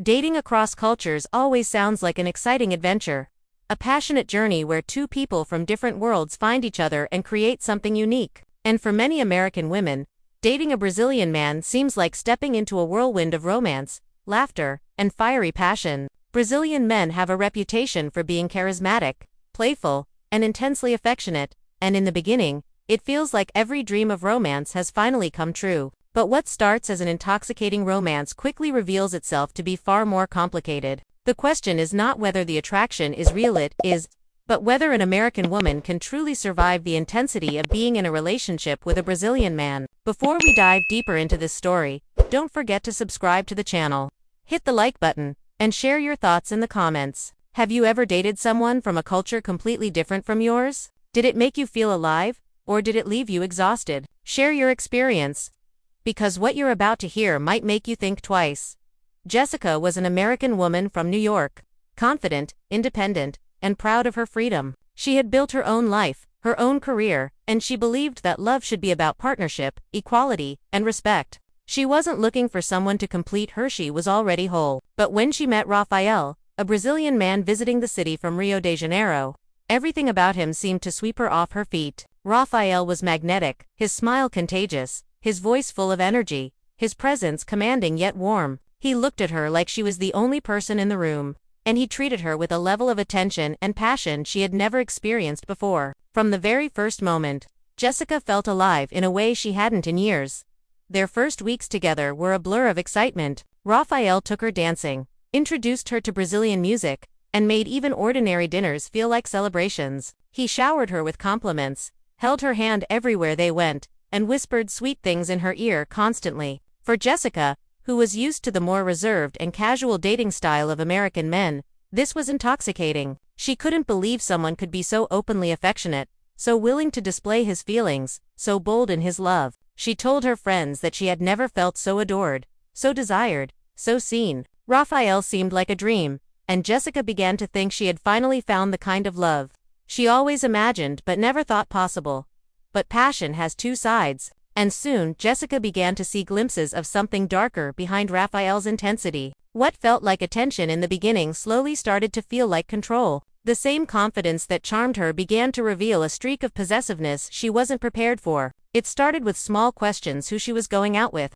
Dating across cultures always sounds like an exciting adventure. A passionate journey where two people from different worlds find each other and create something unique. And for many American women, dating a Brazilian man seems like stepping into a whirlwind of romance, laughter, and fiery passion. Brazilian men have a reputation for being charismatic, playful, and intensely affectionate, and in the beginning, it feels like every dream of romance has finally come true. But what starts as an intoxicating romance quickly reveals itself to be far more complicated. The question is not whether the attraction is real, it is, but whether an American woman can truly survive the intensity of being in a relationship with a Brazilian man. Before we dive deeper into this story, don't forget to subscribe to the channel. Hit the like button, and share your thoughts in the comments. Have you ever dated someone from a culture completely different from yours? Did it make you feel alive, or did it leave you exhausted? Share your experience, because what you're about to hear might make you think twice. Jessica was an American woman from New York, confident, independent, and proud of her freedom. She had built her own life, her own career, and she believed that love should be about partnership, equality, and respect. She wasn't looking for someone to complete her, she was already whole. But when she met Rafael, a Brazilian man visiting the city from Rio de Janeiro, everything about him seemed to sweep her off her feet. Rafael was magnetic, his smile contagious, his voice full of energy, his presence commanding yet warm. He looked at her like she was the only person in the room, and he treated her with a level of attention and passion she had never experienced before. From the very first moment, Jessica felt alive in a way she hadn't in years. Their first weeks together were a blur of excitement. Rafael took her dancing, introduced her to Brazilian music, and made even ordinary dinners feel like celebrations. He showered her with compliments, held her hand everywhere they went, and whispered sweet things in her ear constantly. For Jessica, who was used to the more reserved and casual dating style of American men, this was intoxicating. She couldn't believe someone could be so openly affectionate, so willing to display his feelings, so bold in his love. She told her friends that she had never felt so adored, so desired, so seen. Rafael seemed like a dream, and Jessica began to think she had finally found the kind of love she always imagined but never thought possible. But passion has two sides, and soon Jessica began to see glimpses of something darker behind Rafael's intensity. What felt like attention in the beginning slowly started to feel like control. The same confidence that charmed her began to reveal a streak of possessiveness she wasn't prepared for. It started with small questions: who she was going out with,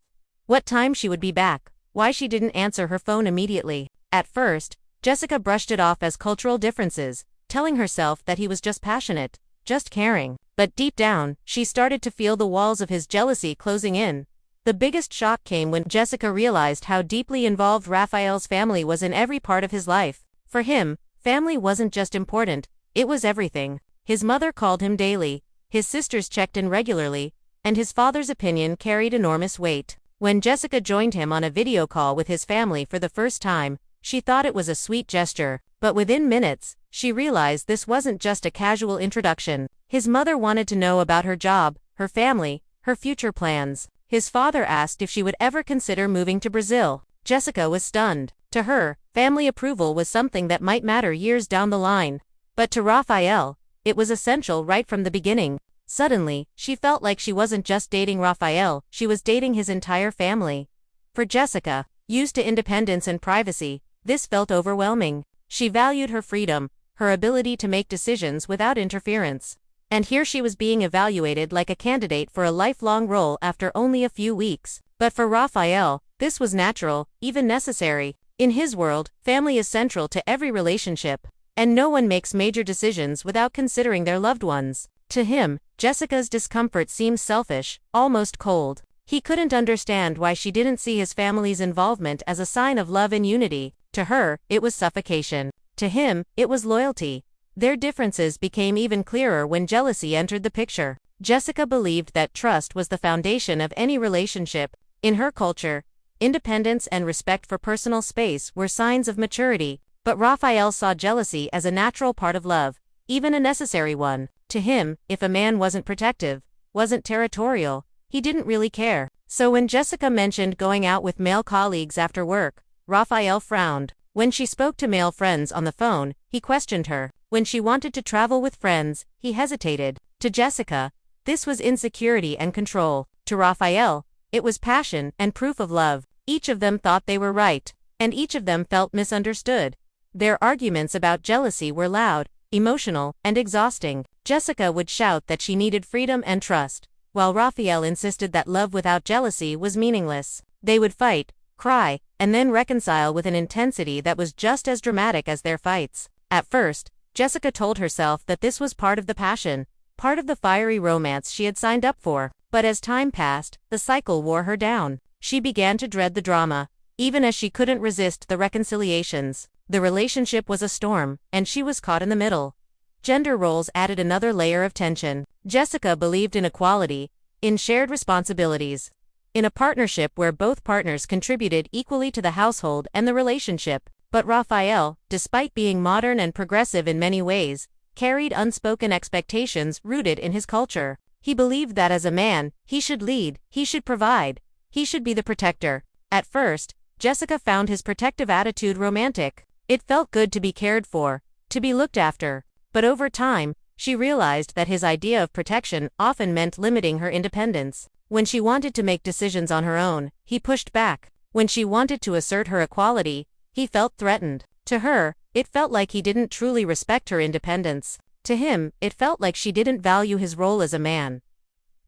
what time she would be back, why she didn't answer her phone immediately. At first, Jessica brushed it off as cultural differences, telling herself that he was just passionate, just caring. But deep down, she started to feel the walls of his jealousy closing in. The biggest shock came when Jessica realized how deeply involved Rafael's family was in every part of his life. For him, family wasn't just important, it was everything. His mother called him daily, his sisters checked in regularly, and his father's opinion carried enormous weight. When Jessica joined him on a video call with his family for the first time, she thought it was a sweet gesture, but within minutes, she realized this wasn't just a casual introduction. His mother wanted to know about her job, her family, her future plans. His father asked if she would ever consider moving to Brazil. Jessica was stunned. To her, family approval was something that might matter years down the line. But to Rafael, it was essential right from the beginning. Suddenly, she felt like she wasn't just dating Rafael, she was dating his entire family. For Jessica, used to independence and privacy, this felt overwhelming. She valued her freedom, her ability to make decisions without interference. And here she was being evaluated like a candidate for a lifelong role after only a few weeks. But for Rafael, this was natural, even necessary. In his world, family is central to every relationship, and no one makes major decisions without considering their loved ones. To him, Jessica's discomfort seemed selfish, almost cold. He couldn't understand why she didn't see his family's involvement as a sign of love and unity. To her, it was suffocation. To him, it was loyalty. Their differences became even clearer when jealousy entered the picture. Jessica believed that trust was the foundation of any relationship. In her culture, independence and respect for personal space were signs of maturity, but Rafael saw jealousy as a natural part of love, even a necessary one. To him, if a man wasn't protective, wasn't territorial, he didn't really care. So when Jessica mentioned going out with male colleagues after work, Rafael frowned. When she spoke to male friends on the phone, he questioned her. When she wanted to travel with friends, he hesitated. To Jessica, this was insecurity and control. To Rafael, it was passion and proof of love. Each of them thought they were right, and each of them felt misunderstood. Their arguments about jealousy were loud, emotional, and exhausting. Jessica would shout that she needed freedom and trust, while Raphael insisted that love without jealousy was meaningless. They would fight, cry, and then reconcile with an intensity that was just as dramatic as their fights. At first, Jessica told herself that this was part of the passion, part of the fiery romance she had signed up for. But as time passed, the cycle wore her down. She began to dread the drama, even as she couldn't resist the reconciliations. The relationship was a storm, and she was caught in the middle. Gender roles added another layer of tension. Jessica believed in equality, in shared responsibilities, in a partnership where both partners contributed equally to the household and the relationship. But Raphael, despite being modern and progressive in many ways, carried unspoken expectations rooted in his culture. He believed that as a man, he should lead, he should provide, he should be the protector. At first, Jessica found his protective attitude romantic. It felt good to be cared for, to be looked after. But over time, she realized that his idea of protection often meant limiting her independence. When she wanted to make decisions on her own, he pushed back. When she wanted to assert her equality, he felt threatened. To her, it felt like he didn't truly respect her independence. To him, it felt like she didn't value his role as a man.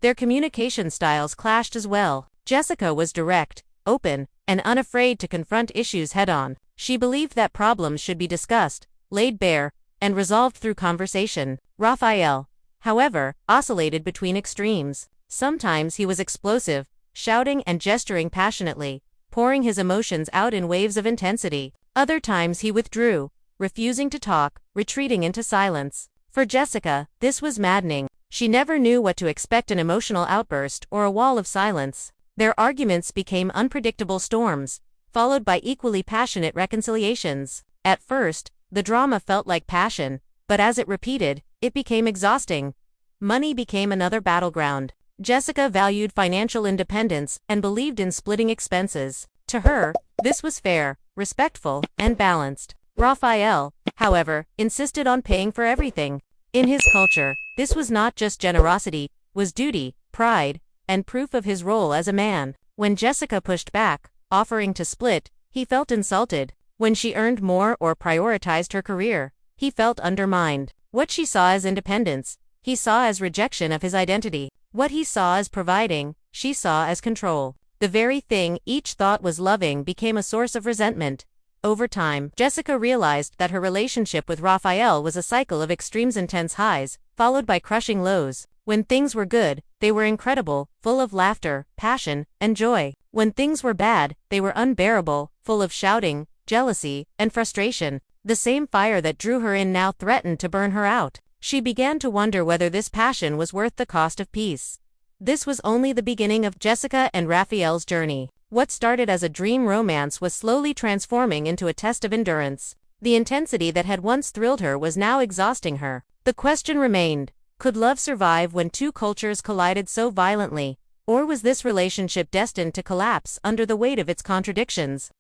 Their communication styles clashed as well. Jessica was direct, open, and unafraid to confront issues head-on. She believed that problems should be discussed, laid bare, and resolved through conversation. Raphael, however, oscillated between extremes. Sometimes he was explosive, shouting and gesturing passionately, pouring his emotions out in waves of intensity. Other times he withdrew, refusing to talk, retreating into silence. For Jessica, this was maddening. She never knew what to expect: an emotional outburst or a wall of silence. Their arguments became unpredictable storms, followed by equally passionate reconciliations. At first, the drama felt like passion, but as it repeated, it became exhausting. Money became another battleground. Jessica valued financial independence and believed in splitting expenses. To her, this was fair, respectful, and balanced. Raphael, however, insisted on paying for everything. In his culture, this was not just generosity, was duty, pride, and proof of his role as a man. When Jessica pushed back, offering to split, he felt insulted. When she earned more or prioritized her career, he felt undermined. What she saw as independence, he saw as rejection of his identity. What he saw as providing, she saw as control. The very thing each thought was loving became a source of resentment. Over time, Jessica realized that her relationship with Raphael was a cycle of extremes: intense highs, followed by crushing lows. When things were good, they were incredible, full of laughter, passion, and joy. When things were bad, they were unbearable, full of shouting, jealousy, and frustration. The same fire that drew her in now threatened to burn her out. She began to wonder whether this passion was worth the cost of peace. This was only the beginning of Jessica and Raphael's journey. What started as a dream romance was slowly transforming into a test of endurance. The intensity that had once thrilled her was now exhausting her. The question remained: could love survive when two cultures collided so violently? Or was this relationship destined to collapse under the weight of its contradictions?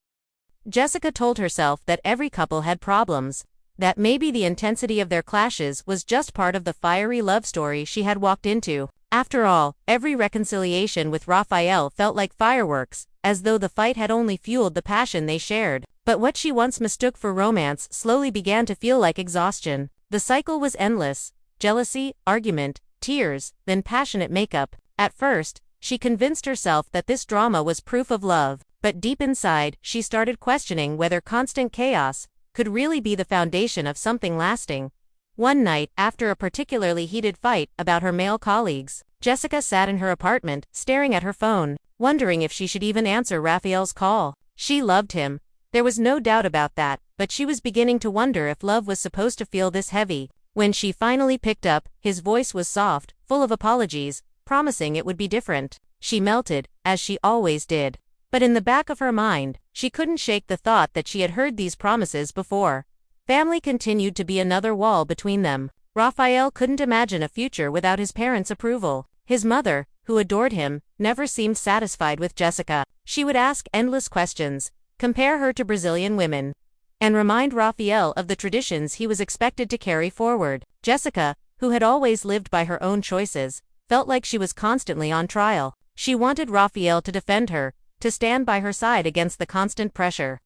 Jessica told herself that every couple had problems, that maybe the intensity of their clashes was just part of the fiery love story she had walked into. After all, every reconciliation with Raphael felt like fireworks, as though the fight had only fueled the passion they shared. But what she once mistook for romance slowly began to feel like exhaustion. The cycle was endless: jealousy, argument, tears, then passionate makeup. At first, she convinced herself that this drama was proof of love, but deep inside, she started questioning whether constant chaos could really be the foundation of something lasting. One night, after a particularly heated fight about her male colleagues, Jessica sat in her apartment, staring at her phone, wondering if she should even answer Raphael's call. She loved him. There was no doubt about that, but she was beginning to wonder if love was supposed to feel this heavy. When she finally picked up, his voice was soft, full of apologies, promising it would be different. She melted, as she always did. But in the back of her mind, she couldn't shake the thought that she had heard these promises before. Family continued to be another wall between them. Raphael couldn't imagine a future without his parents' approval. His mother, who adored him, never seemed satisfied with Jessica. She would ask endless questions, compare her to Brazilian women, and remind Raphael of the traditions he was expected to carry forward. Jessica, who had always lived by her own choices, felt like she was constantly on trial. She wanted Raphael to defend her, to stand by her side against the constant pressure.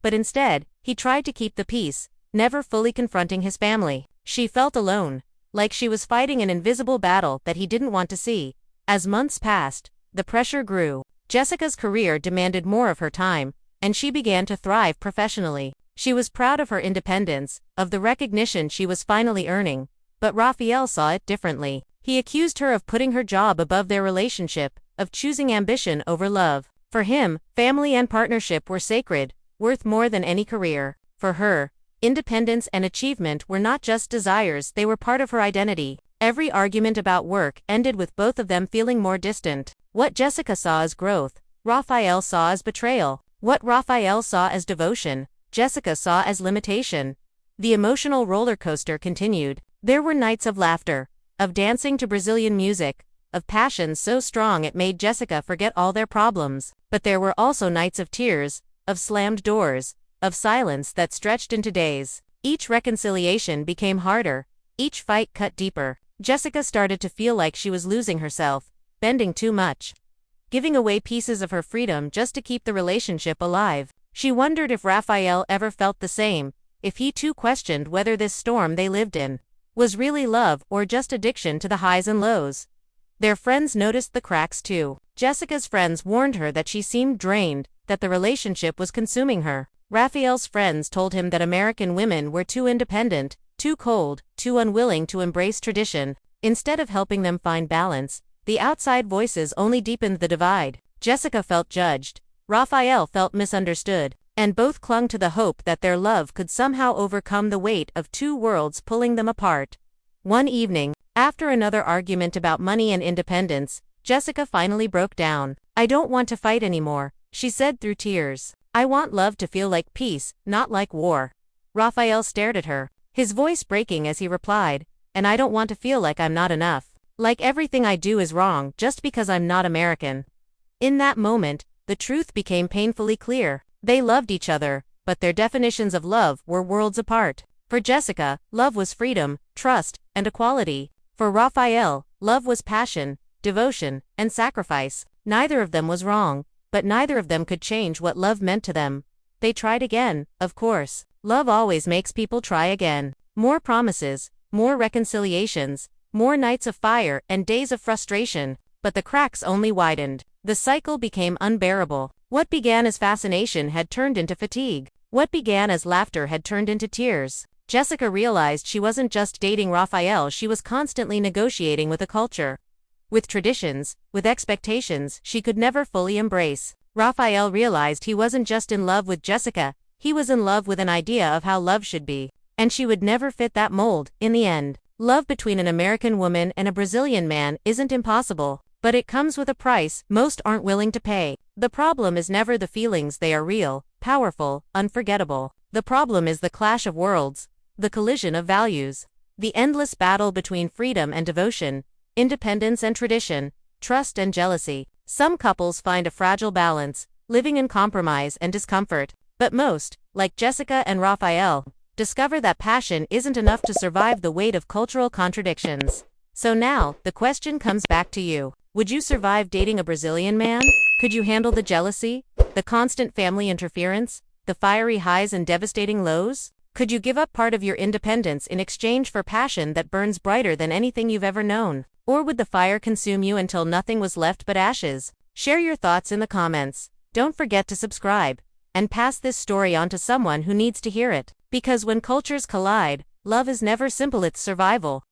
But instead, he tried to keep the peace, never fully confronting his family. She felt alone, like she was fighting an invisible battle that he didn't want to see. As months passed, the pressure grew. Jessica's career demanded more of her time, and she began to thrive professionally. She was proud of her independence, of the recognition she was finally earning, but Raphael saw it differently. He accused her of putting her job above their relationship, of choosing ambition over love. For him, family and partnership were sacred, worth more than any career. For her, independence and achievement were not just desires, they were part of her identity. Every argument about work ended with both of them feeling more distant. What Jessica saw as growth, Raphael saw as betrayal. What Raphael saw as devotion, Jessica saw as limitation. The emotional roller coaster continued. There were nights of laughter, of dancing to Brazilian music, of passion so strong it made Jessica forget all their problems. But there were also nights of tears, of slammed doors, of silence that stretched into days. Each reconciliation became harder, each fight cut deeper. Jessica started to feel like she was losing herself, bending too much, giving away pieces of her freedom just to keep the relationship alive. She wondered if Raphael ever felt the same, if he too questioned whether this storm they lived in was really love or just addiction to the highs and lows. Their friends noticed the cracks too. Jessica's friends warned her that she seemed drained, that the relationship was consuming her. Raphael's friends told him that American women were too independent, too cold, too unwilling to embrace tradition. Instead of helping them find balance, the outside voices only deepened the divide. Jessica felt judged, Raphael felt misunderstood, and both clung to the hope that their love could somehow overcome the weight of two worlds pulling them apart. One evening, after another argument about money and independence, Jessica finally broke down. "I don't want to fight anymore," she said through tears. "I want love to feel like peace, not like war." Raphael stared at her, his voice breaking as he replied, "And I don't want to feel like I'm not enough. Like everything I do is wrong just because I'm not American." In that moment, the truth became painfully clear. They loved each other, but their definitions of love were worlds apart. For Jessica, love was freedom, trust, and equality. For Raphael, love was passion, devotion, and sacrifice. Neither of them was wrong, but neither of them could change what love meant to them. They tried again, of course. Love always makes people try again. More promises, more reconciliations, more nights of fire and days of frustration, but the cracks only widened. The cycle became unbearable. What began as fascination had turned into fatigue. What began as laughter had turned into tears. Jessica realized she wasn't just dating Raphael, she was constantly negotiating with a culture, with traditions, with expectations she could never fully embrace. Raphael realized he wasn't just in love with Jessica, he was in love with an idea of how love should be, and she would never fit that mold. In the end, love between an American woman and a Brazilian man isn't impossible, but it comes with a price most aren't willing to pay. The problem is never the feelings, they are real, powerful, unforgettable. The problem is the clash of worlds, the collision of values, the endless battle between freedom and devotion, independence and tradition, trust and jealousy. Some couples find a fragile balance, living in compromise and discomfort, but most, like Jessica and Raphael, discover that passion isn't enough to survive the weight of cultural contradictions. So now, the question comes back to you. Would you survive dating a Brazilian man? Could you handle the jealousy, the constant family interference, the fiery highs and devastating lows? Could you give up part of your independence in exchange for passion that burns brighter than anything you've ever known? Or would the fire consume you until nothing was left but ashes? Share your thoughts in the comments. Don't forget to subscribe, and pass this story on to someone who needs to hear it. Because when cultures collide, love is never simple, it's survival.